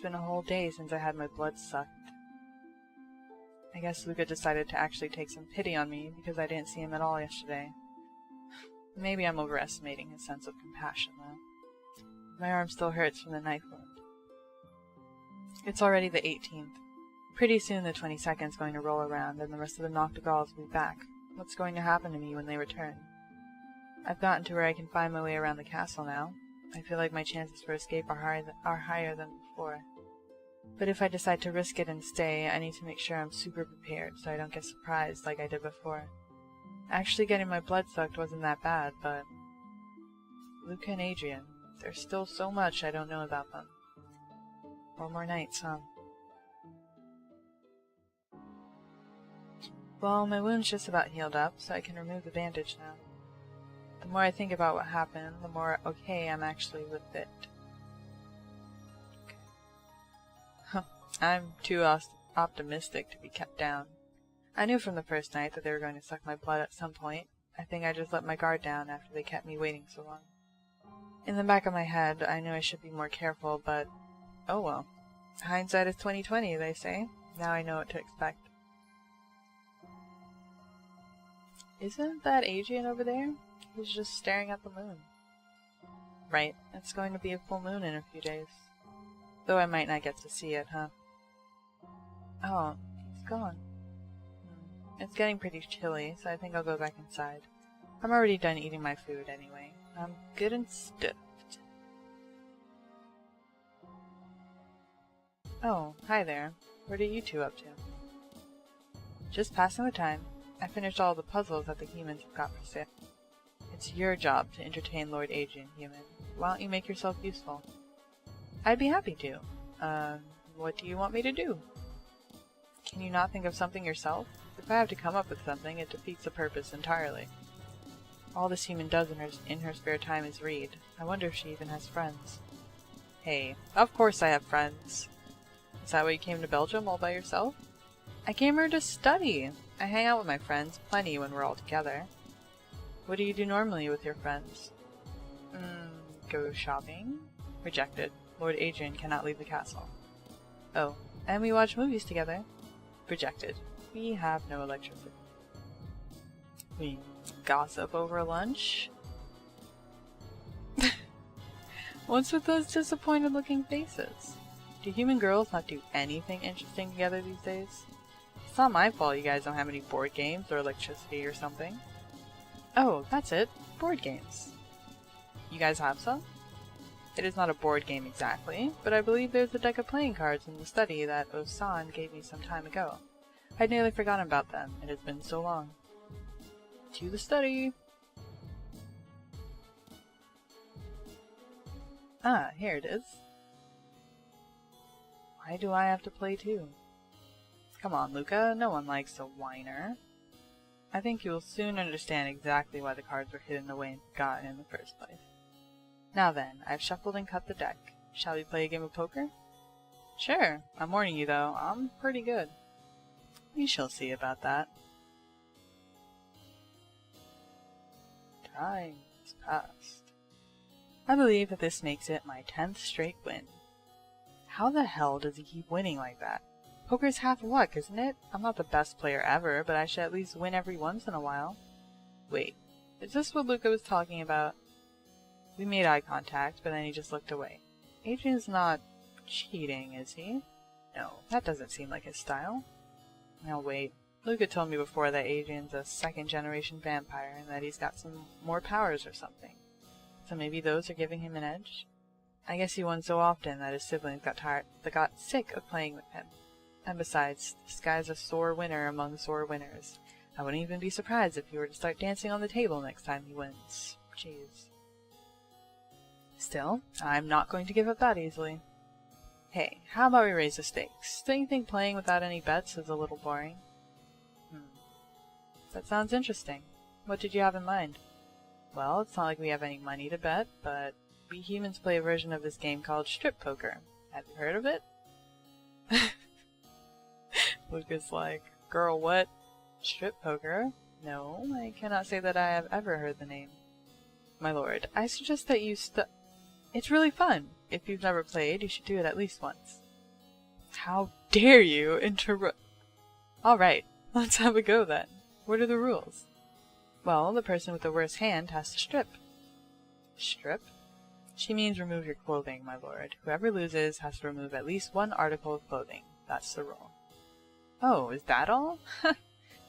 been a whole day since I had my blood sucked. I guess Luca decided to actually take some pity on me because I didn't see him at all yesterday. Maybe I'm overestimating his sense of compassion, though. My arm still hurts from the knife wound. It's already the 18th. Pretty soon the 22nd's going to roll around, and the rest of the Nachtigals will be back. What's going to happen to me when they return? I've gotten to where I can find my way around the castle now. I feel like my chances for escape are higher than before. But if I decide to risk it and stay, I need to make sure I'm super prepared so I don't get surprised like I did before. Actually getting my blood sucked wasn't that bad, but... Luca and Adrian, there's still so much I don't know about them. 4 more nights, huh? Well, my wound's just about healed up, so I can remove the bandage now. The more I think about what happened, the more okay I'm actually with it. Okay. I'm too optimistic to be kept down. I knew from the first night that they were going to suck my blood at some point. I think I just let my guard down after they kept me waiting so long. In the back of my head, I knew I should be more careful, but oh well. Hindsight is 20/20, they say. Now I know what to expect. Isn't that Adrian over there? He's just staring at the moon. Right, it's going to be a full moon in a few days. Though I might not get to see it, huh? Oh, he's gone. It's getting pretty chilly, so I think I'll go back inside. I'm already done eating my food anyway. I'm good and stuffed. Oh, hi there. What are you two up to? Just passing the time. I finished all the puzzles that the humans have got for sale. It's your job to entertain Lord Adrian, human. Why don't you make yourself useful? I'd be happy to. What do you want me to do? Can you not think of something yourself? If I have to come up with something, it defeats the purpose entirely. All this human does in her spare time is read. I wonder if she even has friends. Hey, of course I have friends. Is that why you came to Belgium all by yourself? I came here to study. I hang out with my friends plenty when we're all together. What do you do normally with your friends? Go shopping? Rejected. Lord Adrian cannot leave the castle. Oh, and we watch movies together. Rejected. We have no electricity. We gossip over lunch? What's with those disappointed looking faces? Do human girls not do anything interesting together these days? It's not my fault you guys don't have any board games or electricity or something. Oh, that's it. Board games. You guys have some? It is not a board game exactly, but I believe there's a deck of playing cards in the study that Osan gave me some time ago. I'd nearly forgotten about them. It has been so long. To the study! Ah, here it is. Why do I have to play too? Come on, Luca, no one likes a whiner. I think you will soon understand exactly why the cards were hidden away and forgotten in the first place. Now then, I've shuffled and cut the deck. Shall we play a game of poker? Sure, I'm warning you though, I'm pretty good. We shall see about that. Time has passed. I believe that this makes it my 10th straight win. How the hell does he keep winning like that? Poker's half luck, isn't it? I'm not the best player ever, but I should at least win every once in a while. Wait, is this what Luca was talking about? We made eye contact, but then he just looked away. Adrian's not cheating, is he? No, that doesn't seem like his style. Now wait, Luca told me before that Adrian's a second-generation vampire and that he's got some more powers or something. So maybe those are giving him an edge? I guess he won so often that his siblings got sick of playing with him. And besides, this guy's a sore winner among sore winners. I wouldn't even be surprised if he were to start dancing on the table next time he wins. Jeez. Still, I'm not going to give up that easily. Hey, how about we raise the stakes? Don't you think playing without any bets is a little boring? That sounds interesting. What did you have in mind? Well, it's not like we have any money to bet, but we humans play a version of this game called strip poker. Have you heard of it? Luca's like, girl, what? Strip poker? No, I cannot say that I have ever heard the name. My lord, I suggest that you It's really fun. If you've never played, you should do it at least once. How dare you interrupt? Alright, let's have a go then. What are the rules? Well, the person with the worst hand has to strip. Strip? She means remove your clothing, my lord. Whoever loses has to remove at least one article of clothing. That's the rule. Oh, is that all?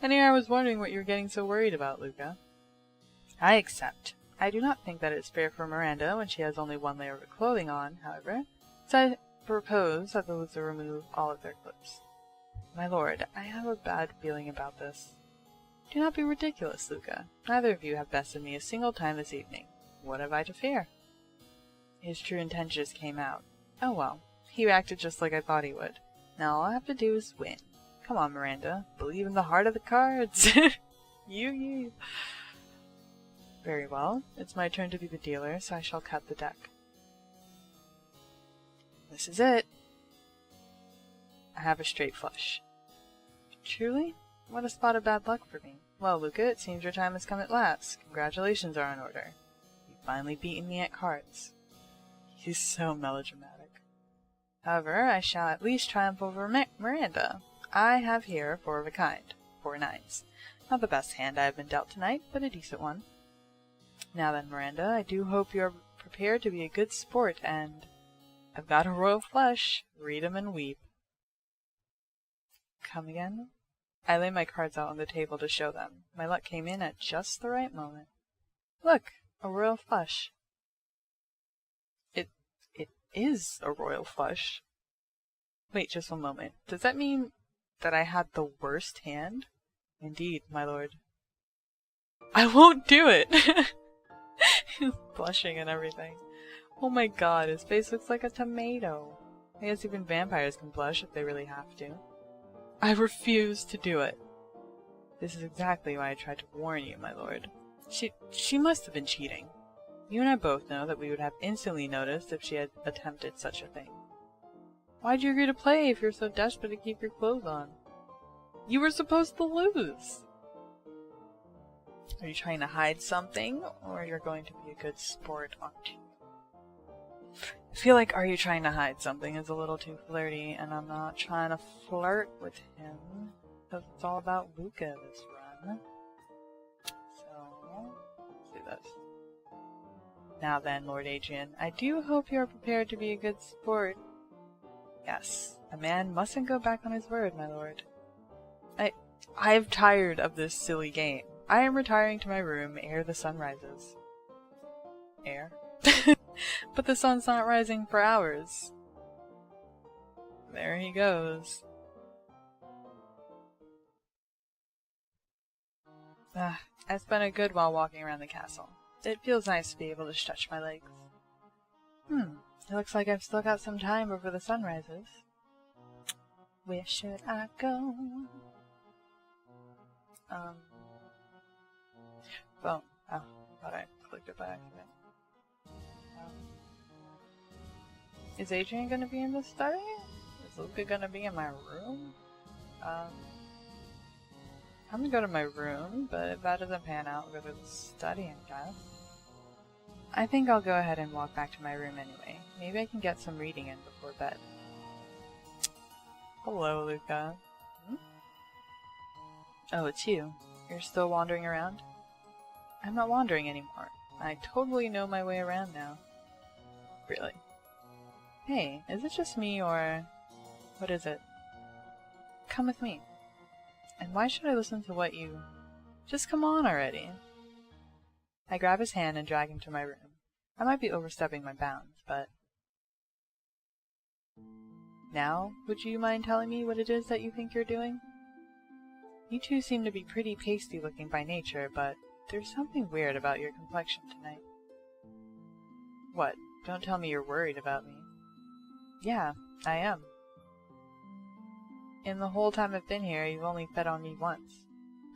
And here I was wondering what you were getting so worried about, Luca. I accept. I do not think that it's fair for Miranda when she has only one layer of clothing on, however, so I propose that the loser remove all of their clothes. My lord, I have a bad feeling about this. Do not be ridiculous, Luca. Neither of you have bested me a single time this evening. What have I to fear? His true intentions came out. Oh well, he acted just like I thought he would. Now all I have to do is win. Come on, Miranda. Believe in the heart of the cards. You. Very well. It's my turn to be the dealer, so I shall cut the deck. This is it. I have a straight flush. Truly? What a spot of bad luck for me. Well, Luca, it seems your time has come at last. Congratulations are in order. You've finally beaten me at cards. He's so melodramatic. However, I shall at least triumph over Miranda. I have here 4 of a kind, 4 nines. Not the best hand I have been dealt tonight, but a decent one. Now then, Miranda, I do hope you are prepared to be a good sport, and I've got a royal flush. Read 'em and weep. Come again? I lay my cards out on the table to show them. My luck came in at just the right moment. Look, a royal flush. It is a royal flush. Wait just one moment. Does that mean that I had the worst hand? Indeed, my lord. I won't do it! He's blushing and everything. Oh my god, his face looks like a tomato. I guess even vampires can blush if they really have to. I refuse to do it. This is exactly why I tried to warn you, my lord. She must have been cheating. You and I both know that we would have instantly noticed if she had attempted such a thing. Why'd you agree to play if you're so desperate to keep your clothes on? You were supposed to lose! Are you trying to hide something, or you're going to be a good sport, aren't you? I feel like "are you trying to hide something" is a little too flirty, and I'm not trying to flirt with him, because it's all about Luca this run. So, let's do this. Now then, Lord Adrian, I do hope you are prepared to be a good sport. Yes, a man mustn't go back on his word, my lord. I'm tired of this silly game. I am retiring to my room ere the sun rises. Ere? But the sun's not rising for hours. There he goes. I spent a good while walking around the castle. It feels nice to be able to stretch my legs. It looks like I've still got some time before the sun rises. Where should I go? Phone. Oh, I thought I clicked it by accident. Is Adrian gonna be in the study? Is Luca gonna be in my room? I'm gonna go to my room, but if that doesn't pan out, I'll go to the study, I guess. I think I'll go ahead and walk back to my room anyway. Maybe I can get some reading in before bed. Hello, Luca. Oh, it's you. You're still wandering around? I'm not wandering anymore. I totally know my way around now. Really? Hey, is it just me, or what is it? Come with me. And why should I listen to what you... Just come on already. I grab his hand and drag him to my room. I might be overstepping my bounds, but... Now, would you mind telling me what it is that you think you're doing? You two seem to be pretty pasty looking by nature, but there's something weird about your complexion tonight. What? Don't tell me you're worried about me. Yeah, I am. In the whole time I've been here, you've only fed on me once.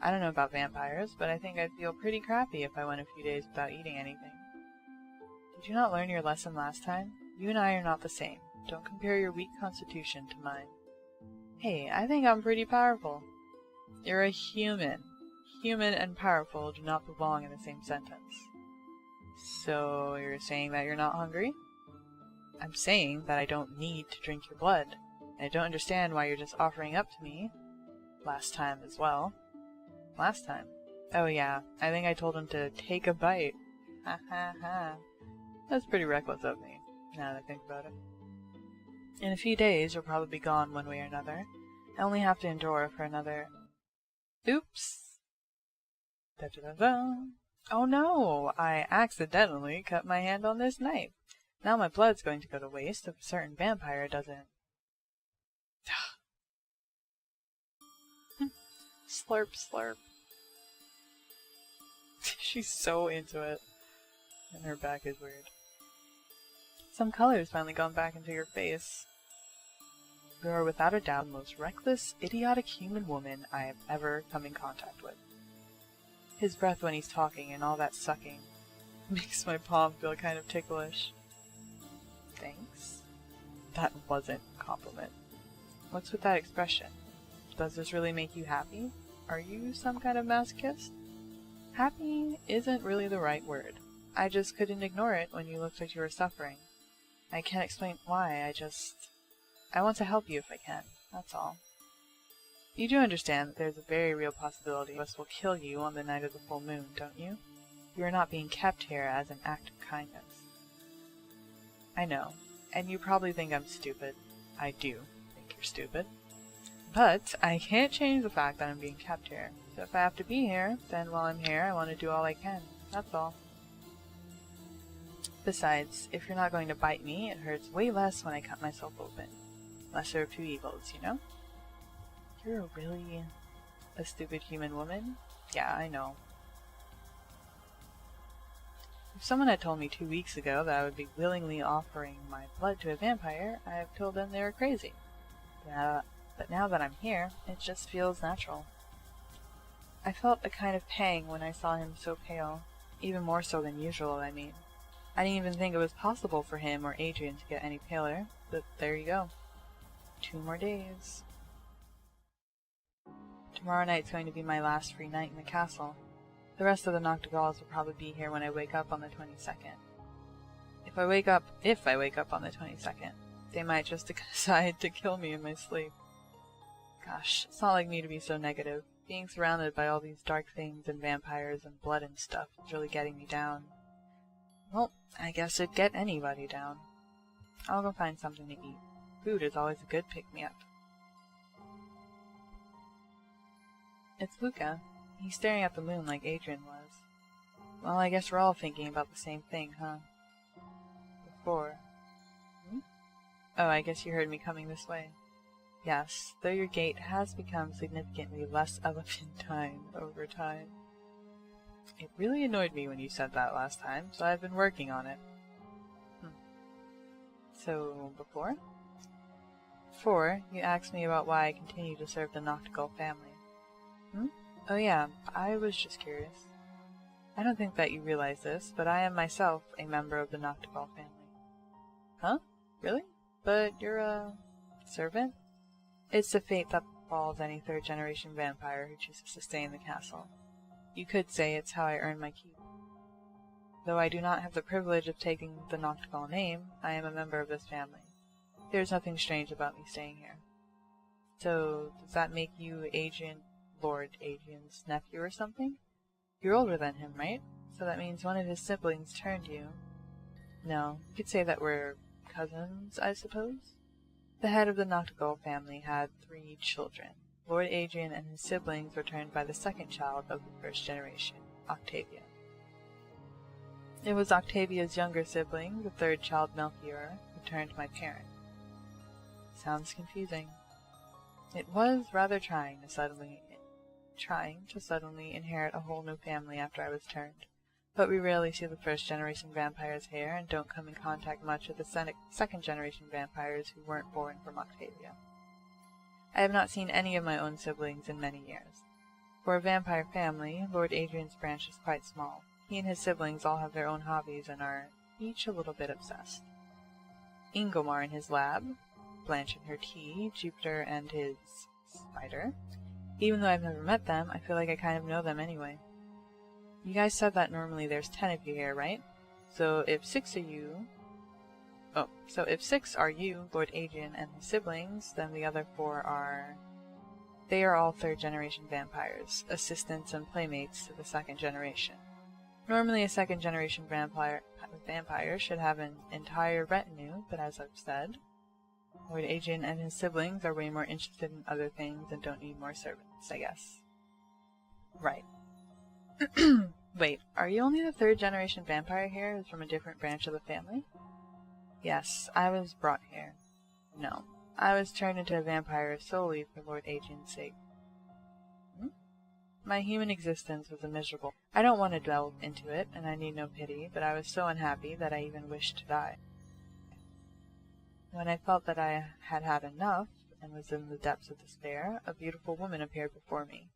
I don't know about vampires, but I think I'd feel pretty crappy if I went a few days without eating anything. Did you not learn your lesson last time? You and I are not the same. Don't compare your weak constitution to mine. Hey, I think I'm pretty powerful. You're a human. Human and powerful do not belong in the same sentence. So, you're saying that you're not hungry? I'm saying that I don't need to drink your blood. I don't understand why you're just offering up to me. Last time as well. Last time? Oh yeah, I think I told him to take a bite. Ha ha ha. That's pretty reckless of me, now that I think about it. In a few days, you'll probably be gone one way or another. I only have to endure for another... Oops! Da da da da. Oh no! I accidentally cut my hand on this knife. Now my blood's going to go to waste if a certain vampire doesn't... Slurp, slurp. She's so into it. And her back is weird. Some color's finally gone back into your face. You are without a doubt the most reckless, idiotic human woman I have ever come in contact with. His breath when he's talking and all that sucking makes my palm feel kind of ticklish. Thanks? That wasn't a compliment. What's with that expression? Does this really make you happy? Are you some kind of masochist? Happy isn't really the right word. I just couldn't ignore it when you looked like you were suffering. I can't explain why, I want to help you if I can, that's all. You do understand that there's a very real possibility us will kill you on the night of the full moon, don't you? You are not being kept here as an act of kindness. I know, and you probably think I'm stupid. I do think you're stupid. But I can't change the fact that I'm being kept here. So if I have to be here, then while I'm here I want to do all I can. That's all. Besides, if you're not going to bite me, it hurts way less when I cut myself open. Lesser of two evils, you know? You're really a stupid human woman? Yeah, I know. If someone had told me 2 weeks ago that I would be willingly offering my blood to a vampire, I'd have told them they were crazy. But now that I'm here, it just feels natural. I felt a kind of pang when I saw him so pale, even more so than usual, I mean. I didn't even think it was possible for him or Adrian to get any paler, but there you go. 2 more days. Tomorrow night's going to be my last free night in the castle. The rest of the Nachtigals will probably be here when I wake up on the 22nd. If I wake up on the 22nd, they might just decide to kill me in my sleep. Gosh, it's not like me to be so negative. Being surrounded by all these dark things and vampires and blood and stuff is really getting me down. Well, I guess it'd get anybody down. I'll go find something to eat. Food is always a good pick-me-up. It's Luca. He's staring at the moon like Adrian was. Well, I guess we're all thinking about the same thing, huh? Before. Oh, I guess you heard me coming this way. Yes, though your gait has become significantly less elephantine over time. It really annoyed me when you said that last time, so I've been working on it. So, before? Before, you asked me about why I continue to serve the Nachtigal family. Oh yeah, I was just curious. I don't think that you realize this, but I am myself a member of the Nachtigal family. Huh? Really? But you're a... servant? It's the fate that befalls any third-generation vampire who chooses to stay in the castle. You could say it's how I earn my keep. Though I do not have the privilege of taking the Nachtigal name, I am a member of this family. There is nothing strange about me staying here. So, does that make you Lord Adrian's nephew or something? You're older than him, right? So that means one of his siblings turned you. No, you could say that we're cousins, I suppose? The head of the Nachtigal family had 3 children. Lord Adrian and his siblings were turned by the second child of the first generation, Octavia. It was Octavia's younger sibling, the third child Melchior, who turned my parent. Sounds confusing. It was rather trying to suddenly inherit a whole new family after I was turned, but we rarely see the first-generation vampires here and don't come in contact much with the second-generation vampires who weren't born from Octavia. I have not seen any of my own siblings in many years. For a vampire family, Lord Adrian's branch is quite small. He and his siblings all have their own hobbies and are each a little bit obsessed. Ingomar in his lab, Blanche in her tea, Jupiter and his spider. Even though I've never met them, I feel like I kind of know them anyway. You guys said that normally there's 10 of you here, right? So if 6 of you... Oh, so if 6 are you, Lord Adrian, and his siblings, then the other 4 are... They are all 3rd generation vampires, assistants and playmates to the 2nd generation. Normally a 2nd generation vampire should have an entire retinue, but as I've said, Lord Adrian and his siblings are way more interested in other things and don't need more servants, I guess. Right. Wait, are you only the 3rd generation vampire here, who's from a different branch of the family? Yes, I was brought here. No, I was turned into a vampire solely for Lord Adrian's sake. My human existence was miserable. I don't want to delve into it, and I need no pity, but I was so unhappy that I even wished to die. When I felt that I had had enough, and was in the depths of despair, a beautiful woman appeared before me.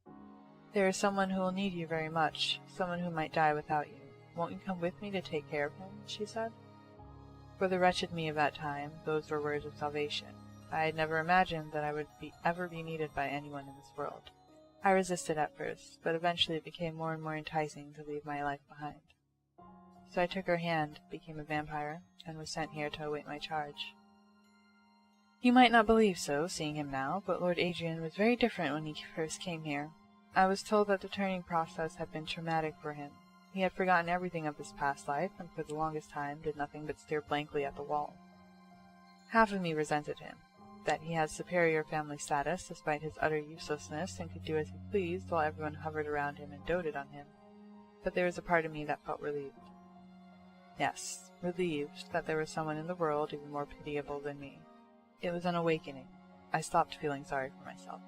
There is someone who will need you very much, someone who might die without you. Won't you come with me to take care of him? She said. For the wretched me of that time, those were words of salvation. I had never imagined that I would ever be needed by anyone in this world. I resisted at first, but eventually it became more and more enticing to leave my life behind. So I took her hand, became a vampire, and was sent here to await my charge. You might not believe so, seeing him now, but Lord Adrian was very different when he first came here. I was told that the turning process had been traumatic for him. He had forgotten everything of his past life, and for the longest time did nothing but stare blankly at the wall. Half of me resented him, that he had superior family status despite his utter uselessness and could do as he pleased while everyone hovered around him and doted on him. But there was a part of me that felt relieved. Yes, relieved that there was someone in the world even more pitiable than me. It was an awakening. I stopped feeling sorry for myself.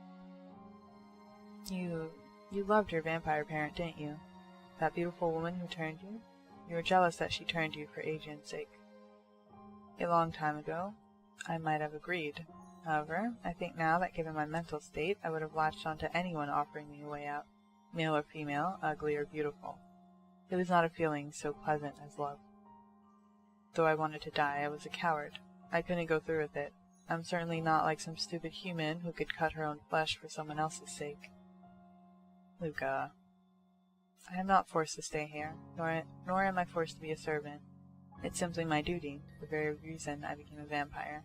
You loved your vampire parent, didn't you? That beautiful woman who turned you? You were jealous that she turned you for Adrian's sake. A long time ago, I might have agreed. However, I think now that given my mental state, I would have latched onto anyone offering me a way out, male or female, ugly or beautiful. It was not a feeling so pleasant as love. Though I wanted to die, I was a coward. I couldn't go through with it. I'm certainly not like some stupid human who could cut her own flesh for someone else's sake. Luca, I am not forced to stay here, nor am I forced to be a servant. It's simply my duty, the very reason I became a vampire.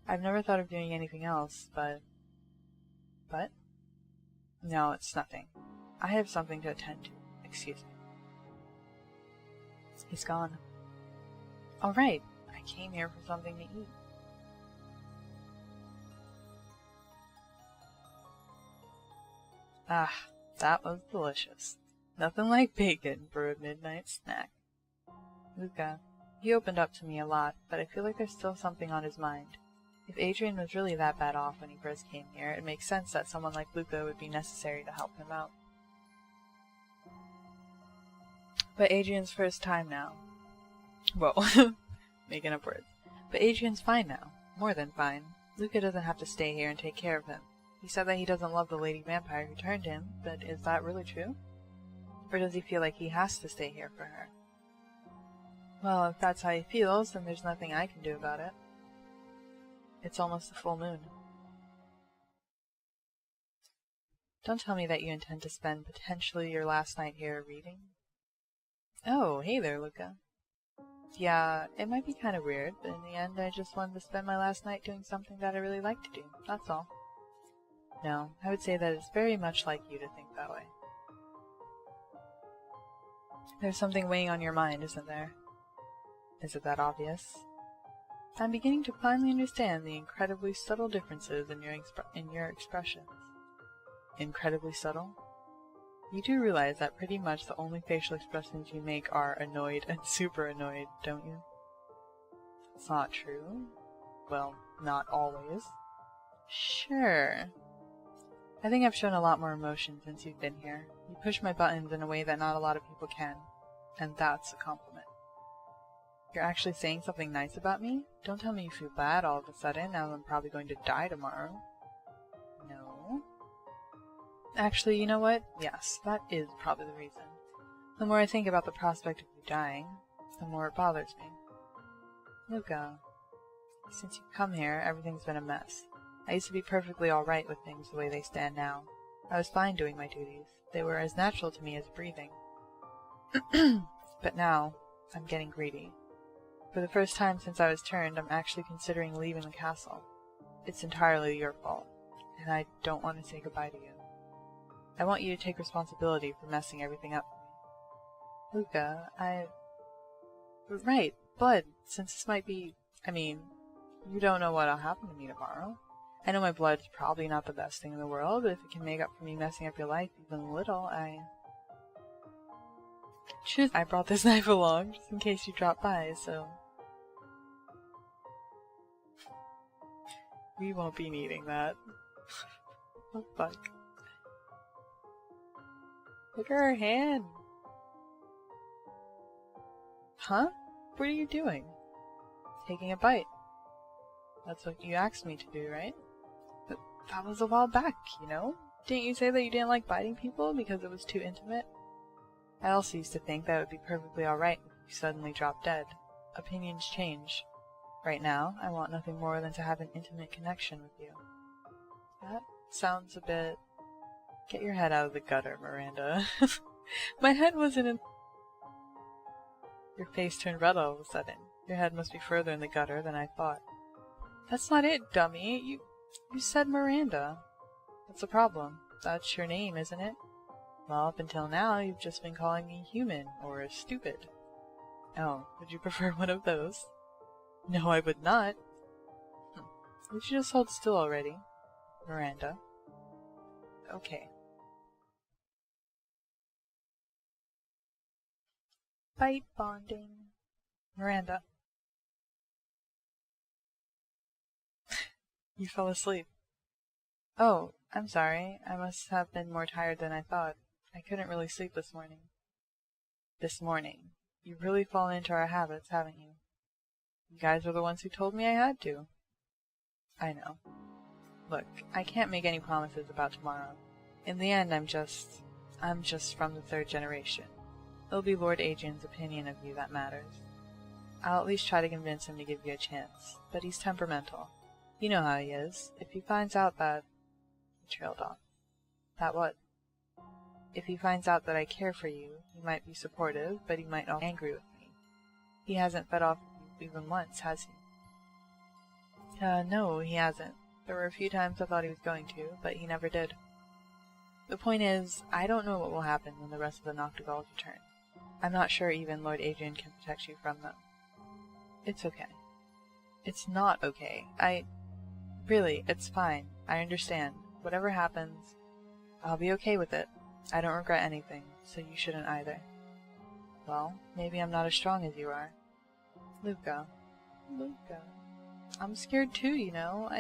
I've never thought of doing anything else, but... No, it's nothing. I have something to attend to. Excuse me. He's gone. All right, I came here for something to eat. Ah, that was delicious. Nothing like bacon for a midnight snack. Luca, he opened up to me a lot, but I feel like there's still something on his mind. If Adrian was really that bad off when he first came here, it makes sense that someone like Luca would be necessary to help him out. But Adrian's first time now. Whoa, making up words. But Adrian's fine now. More than fine. Luca doesn't have to stay here and take care of him. He said that he doesn't love the lady vampire who turned him, but is that really true? Or does he feel like he has to stay here for her? Well, if that's how he feels, then there's nothing I can do about it. It's almost the full moon. Don't tell me that you intend to spend potentially your last night here reading. Oh, hey there, Luca. Yeah, it might be kind of weird, but in the end I just wanted to spend my last night doing something that I really like to do, that's all. No, I would say that it's very much like you to think that way. There's something weighing on your mind, isn't there? Is it that obvious? I'm beginning to finally understand the incredibly subtle differences in your expressions. Incredibly subtle? You do realize that pretty much the only facial expressions you make are annoyed and super annoyed, don't you? It's not true. Well, not always. Sure. I think I've shown a lot more emotion since you've been here. You push my buttons in a way that not a lot of people can. And that's a compliment. You're actually saying something nice about me? Don't tell me you feel bad all of a sudden, now I'm probably going to die tomorrow. No. Actually, you know what? Yes, that is probably the reason. The more I think about the prospect of you dying, the more it bothers me. Luca, since you've come here, everything's been a mess. I used to be perfectly alright with things the way they stand now. I was fine doing my duties. They were as natural to me as breathing. But now, I'm getting greedy. For the first time since I was turned, I'm actually considering leaving the castle. It's entirely your fault, and I don't want to say goodbye to you. I want you to take responsibility for messing everything up for me. Luca, Right, but since this might be... you don't know what'll happen to me tomorrow. I know my blood's probably not the best thing in the world, but if it can make up for me messing up your life even a little, I brought this knife along, just in case you drop by, so... We won't be needing that. Oh, fuck. Look at her hand! Huh? What are you doing? Taking a bite. That's what you asked me to do, right? But that was a while back, you know? Didn't you say that you didn't like biting people because it was too intimate? I also used to think that it would be perfectly alright if you suddenly dropped dead. Opinions change. Right now, I want nothing more than to have an intimate connection with you. That sounds a bit... Get your head out of the gutter, Miranda. My head wasn't in... Your face turned red all of a sudden. Your head must be further in the gutter than I thought. That's not it, dummy. You said Miranda. What's the problem? That's your name, isn't it? Well, up until now, you've just been calling me human, or stupid. Oh, would you prefer one of those? No, I would not. Would you just hold still already, Miranda? Okay. Bite bonding. Miranda. You fell asleep. Oh, I'm sorry. I must have been more tired than I thought. I couldn't really sleep this morning. This morning? You've really fallen into our habits, haven't you? You guys were the ones who told me I had to. I know. Look, I can't make any promises about tomorrow. In the end, I'm just from the third generation. It'll be Lord Adrian's opinion of you that matters. I'll at least try to convince him to give you a chance, but he's temperamental. You know how he is. If he finds out that... He trailed off. That what? If he finds out that I care for you, he might be supportive, but he might not be angry with me. He hasn't fed off you even once, has he? No, he hasn't. There were a few times I thought he was going to, but he never did. The point is, I don't know what will happen when the rest of the Nachtigals return. I'm not sure even Lord Adrian can protect you from them. It's okay. It's not okay. Really, it's fine. I understand. Whatever happens, I'll be okay with it. I don't regret anything, so you shouldn't either. Well, maybe I'm not as strong as you are. Luca. I'm scared too, you know.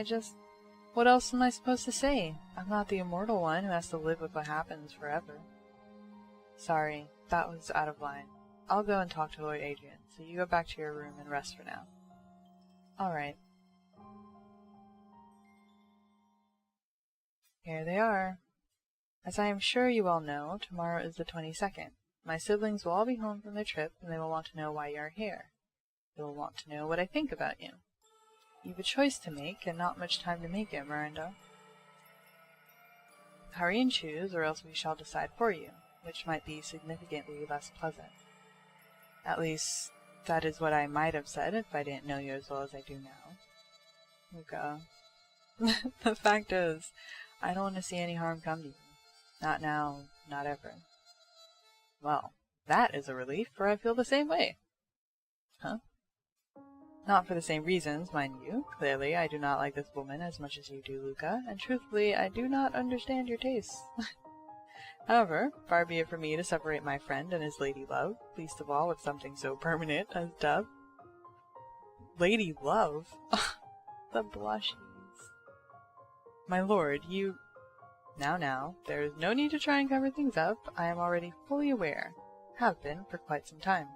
What else am I supposed to say? I'm not the immortal one who has to live with what happens forever. Sorry, that was out of line. I'll go and talk to Lord Adrian, so you go back to your room and rest for now. Alright. Here they are. As I am sure you all know, tomorrow is the 22nd. My siblings will all be home from their trip, and they will want to know why you are here. They will want to know what I think about you. You've a choice to make, and not much time to make it, Miranda. Hurry and choose, or else we shall decide for you, which might be significantly less pleasant. At least, that is what I might have said if I didn't know you as well as I do now. Luca. The fact is, I don't want to see any harm come to you. Not now, not ever. Well, that is a relief, for I feel the same way. Huh? Not for the same reasons, mind you. Clearly, I do not like this woman as much as you do, Luca, and truthfully, I do not understand your tastes. However, far be it from me to separate my friend and his lady love, least of all with something so permanent as death. Lady love? The blushes. My lord, you... Now, there is no need to try and cover things up. I am already fully aware. Have been for quite some time.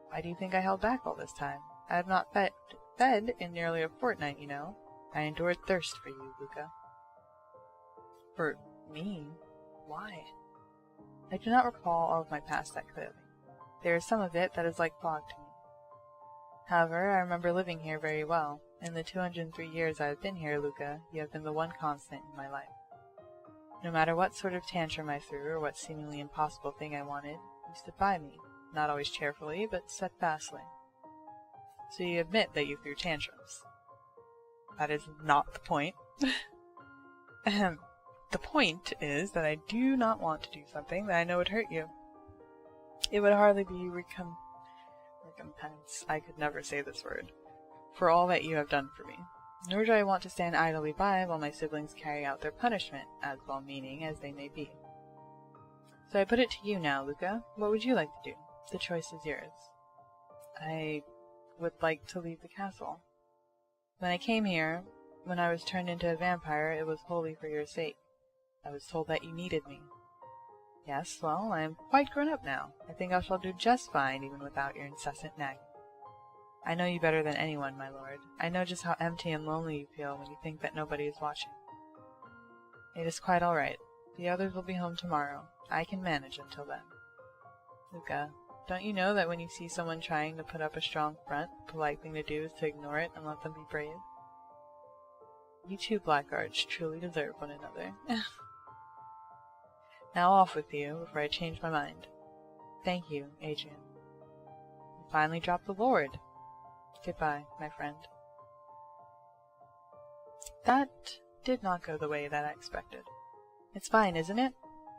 Why do you think I held back all this time? I have not fed in nearly a fortnight, you know. I endured thirst for you, Luca. For me? Why? I do not recall all of my past that clearly. There is some of it that is like fog to me. However, I remember living here very well. In the 203 years I have been here, Luca, you have been the one constant in my life. No matter what sort of tantrum I threw, or what seemingly impossible thing I wanted, you stood by me, not always cheerfully, but steadfastly. So you admit that you threw tantrums. That is not the point. Ahem. The point is that I do not want to do something that I know would hurt you. It would hardly be recompense. I could never say this word. For all that you have done for me. Nor do I want to stand idly by while my siblings carry out their punishment, as well-meaning as they may be. So I put it to you now, Luca. What would you like to do? The choice is yours. I would like to leave the castle. When I came here, when I was turned into a vampire, it was wholly for your sake. I was told that you needed me. Yes, well, I am quite grown up now. I think I shall do just fine, even without your incessant nagging. I know you better than anyone, my lord. I know just how empty and lonely you feel when you think that nobody is watching. It is quite all right. The others will be home tomorrow. I can manage until then. Luca, don't you know that when you see someone trying to put up a strong front, the polite thing to do is to ignore it and let them be brave? You two blackguards truly deserve one another. Now off with you, before I change my mind. Thank you, Adrian. You finally dropped the Lord. Goodbye, my friend. That did not go the way that I expected. It's fine, isn't it?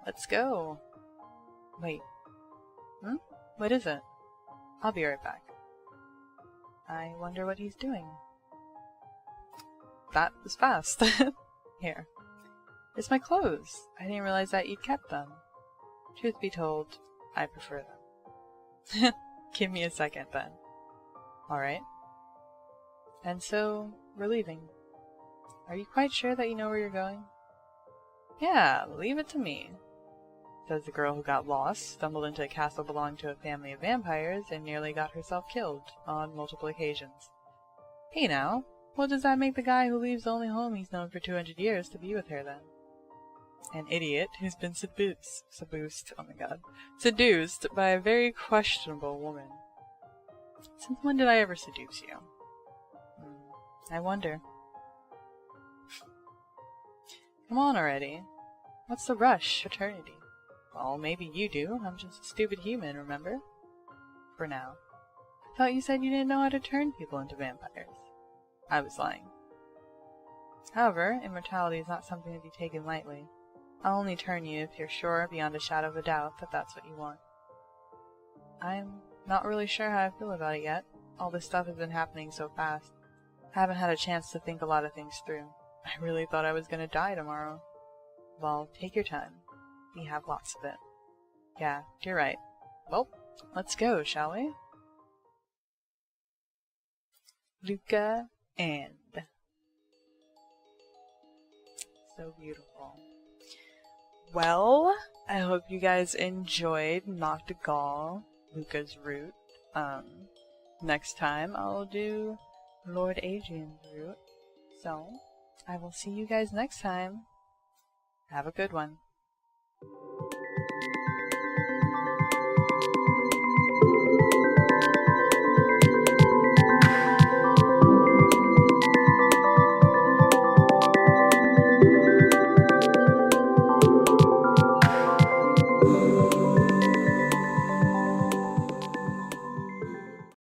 Let's go. Wait. What is it? I'll be right back. I wonder what he's doing. That was fast. Here. It's my clothes. I didn't realize that you'd kept them. Truth be told, I prefer them. Give me a second, then. Alright. And so, we're leaving. Are you quite sure that you know where you're going? Yeah, leave it to me, says the girl who got lost, stumbled into a castle belonging to a family of vampires, and nearly got herself killed on multiple occasions. Hey now, what does that make the guy who leaves the only home he's known for 200 years to be with her then? An idiot who's been seduced by a very questionable woman. Since when did I ever seduce you? I wonder. Come on already. What's the rush? Eternity. Well, maybe you do. I'm just a stupid human, remember? For now. I thought you said you didn't know how to turn people into vampires. I was lying. However, immortality is not something to be taken lightly. I'll only turn you if you're sure, beyond a shadow of a doubt, that that's what you want. I'm not really sure how I feel about it yet. All this stuff has been happening so fast. I haven't had a chance to think a lot of things through. I really thought I was gonna die tomorrow. Well, take your time. We have lots of it. Yeah, you're right. Well, let's go, shall we? Luca and... So beautiful. Well, I hope you guys enjoyed Nachtigal, Luca's route. Next time I'll do Lord Adrian's route. So, I will see you guys next time. Have a good one.